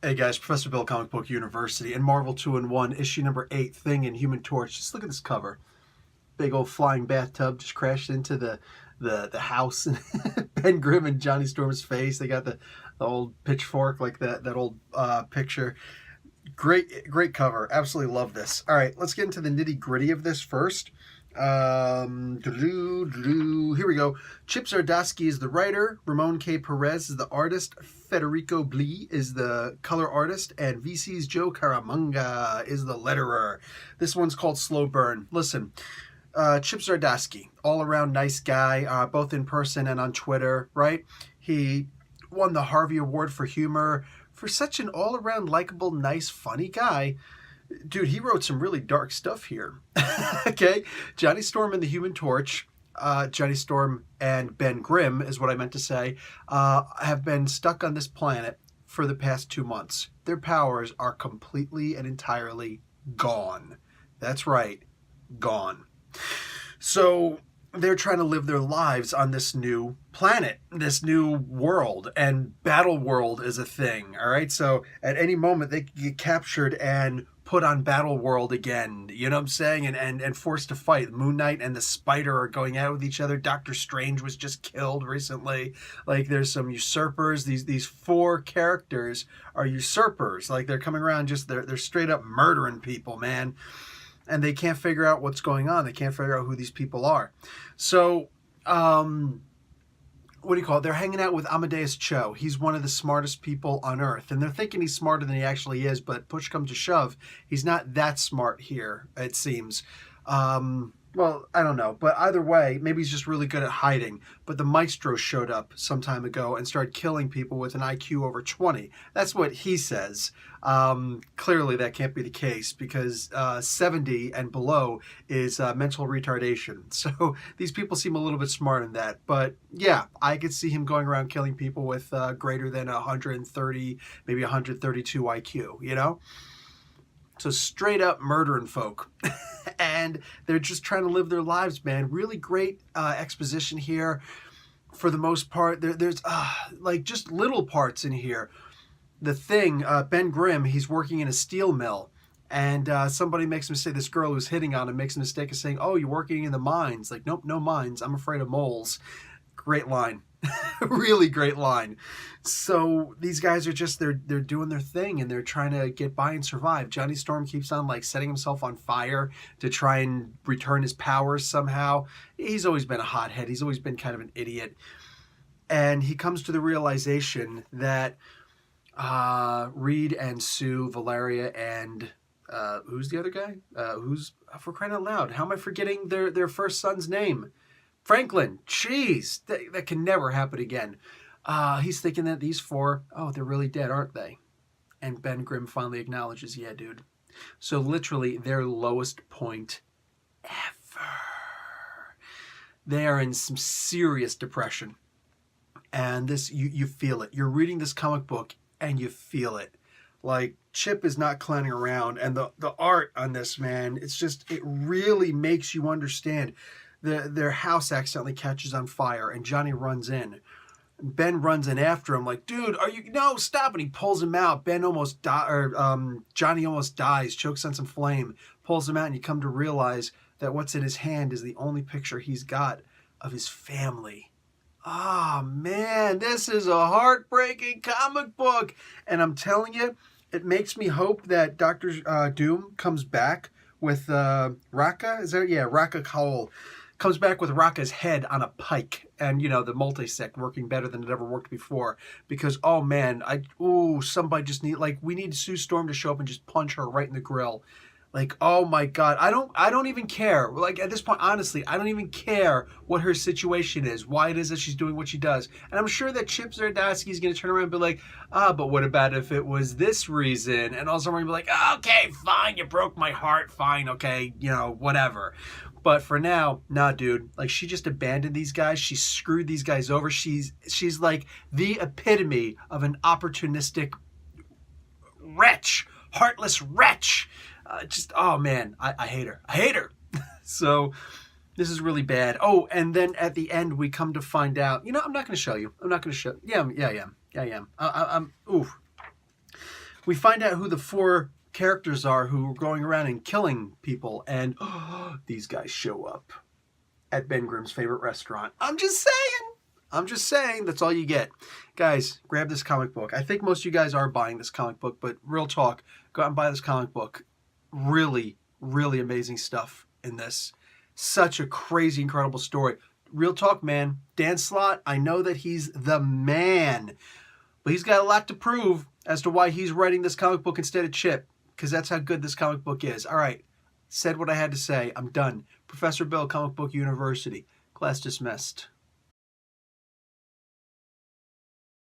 Hey guys, Professor Bill, Comic Book University, and Marvel 2-in-1, issue number 8, Thing and Human Torch. Just look at this cover. Big old flying bathtub just crashed into the house. Ben Grimm and Johnny Storm's face. They got the old pitchfork, like that old picture. Great cover. Absolutely love this. All right, let's get into the nitty gritty of this first. Here we go. Chip Zdarsky is the writer. Ramon K. Perez is the artist. Federico Blee is the color artist. And VC's Joe Caramanga is the letterer. This one's called Slow Burn. Listen, Chip Zdarsky, all-around nice guy, both in person and on Twitter, right? He won the Harvey Award for humor for such an all-around likable, nice, funny guy. Dude, he wrote some really dark stuff here. Okay? Johnny Storm and the Human Torch, Johnny Storm and Ben Grimm is what I meant to say, have been stuck on this planet for the past 2 months. Their powers are completely and entirely gone. That's right, gone. So they're trying to live their lives on this new planet, this new world, and Battle World is a thing, all right? So at any moment they can get captured and put on Battle World again, you know what I'm saying? And forced to fight. Moon Knight and the Spider are going out with each other. Doctor Strange was just killed recently. Like, there's some usurpers. These 4 characters are usurpers. Like, they're coming around just, they're straight up murdering people, man. And they can't figure out what's going on. They can't figure out who these people are. So, what do you call it? They're hanging out with Amadeus Cho. He's one of the smartest people on Earth. And they're thinking he's smarter than he actually is, but push comes to shove, he's not that smart here, it seems. Well, I don't know. But either way, maybe he's just really good at hiding. But the Maestro showed up some time ago and started killing people with an IQ over 20. That's what he says. Clearly, that can't be the case because 70 and below is mental retardation. So these people seem a little bit smarter than that. But yeah, I could see him going around killing people with greater than 130, maybe 132 IQ, you know? So straight up murdering folk. And they're just trying to live their lives, man. Really great exposition here. For the most part, there's like just little parts in here. The Thing, Ben Grimm, he's working in a steel mill. And somebody makes him say, this girl who's hitting on him makes a mistake of saying, oh, you're working in the mines. Like, nope, no mines. I'm afraid of moles. Great line. Really great line. So these guys are just, they're doing their thing and they're trying to get by and survive. Johnny Storm keeps on like setting himself on fire to try and return his powers somehow. He's always been a hothead. He's always been kind of an idiot. And he comes to the realization that Reed and Sue, Valeria, and who's the other guy? Who's, for crying out loud, how am I forgetting their first son's name? Franklin. Jeez, that can never happen again. He's thinking that these 4, oh, they're really dead, aren't they? And Ben Grimm finally acknowledges, yeah, dude. So literally their lowest point ever. They are in some serious depression. And this, you feel it. You're reading this comic book and you feel it. Like, Chip is not clowning around. And the art on this, man, it's just, it really makes you understand. Their house accidentally catches on fire and Johnny runs in. Ben runs in after him like, dude, no, stop. And he pulls him out. Johnny almost dies, chokes on some flame, pulls him out, and you come to realize that what's in his hand is the only picture he's got of his family. Ah, oh, man, this is a heartbreaking comic book. And I'm telling you, it makes me hope that Dr. Doom comes back with Raka. Is there? Yeah, Raka Cole. Comes back with Raka's head on a pike and, you know, the multi-sec working better than it ever worked before. Because, oh, man, somebody just we need Sue Storm to show up and just punch her right in the grill. Like, oh, my God. I don't even care. Like, at this point, honestly, I don't even care what her situation is, why it is that she's doing what she does. And I'm sure that Chip Zdarsky is going to turn around and be like, but what about if it was this reason? And also I'm going to be like, okay, fine, you broke my heart, fine, okay, you know, whatever. But for now, nah, dude. Like, she just abandoned these guys. She screwed these guys over. She's like the epitome of an opportunistic wretch, heartless wretch. Oh, man, I hate her. I hate her. So this is really bad. Oh, and then at the end, we come to find out, you know, I'm not going to show you. I'm not going to show. Yeah, I am. I'm, oof. We find out who the 4 characters are who are going around and killing people, and these guys show up at Ben Grimm's favorite restaurant. I'm just saying, that's all you get. Guys, grab this comic book. I think most of you guys are buying this comic book, but real talk, go out and buy this comic book. Really, really amazing stuff in this. Such a crazy, incredible story. Real talk, man. Dan Slott, I know that he's the man, but he's got a lot to prove as to why he's writing this comic book instead of Chip, because that's how good this comic book is. All right, said what I had to say. I'm done. Professor Bill, Comic Book University. Class dismissed.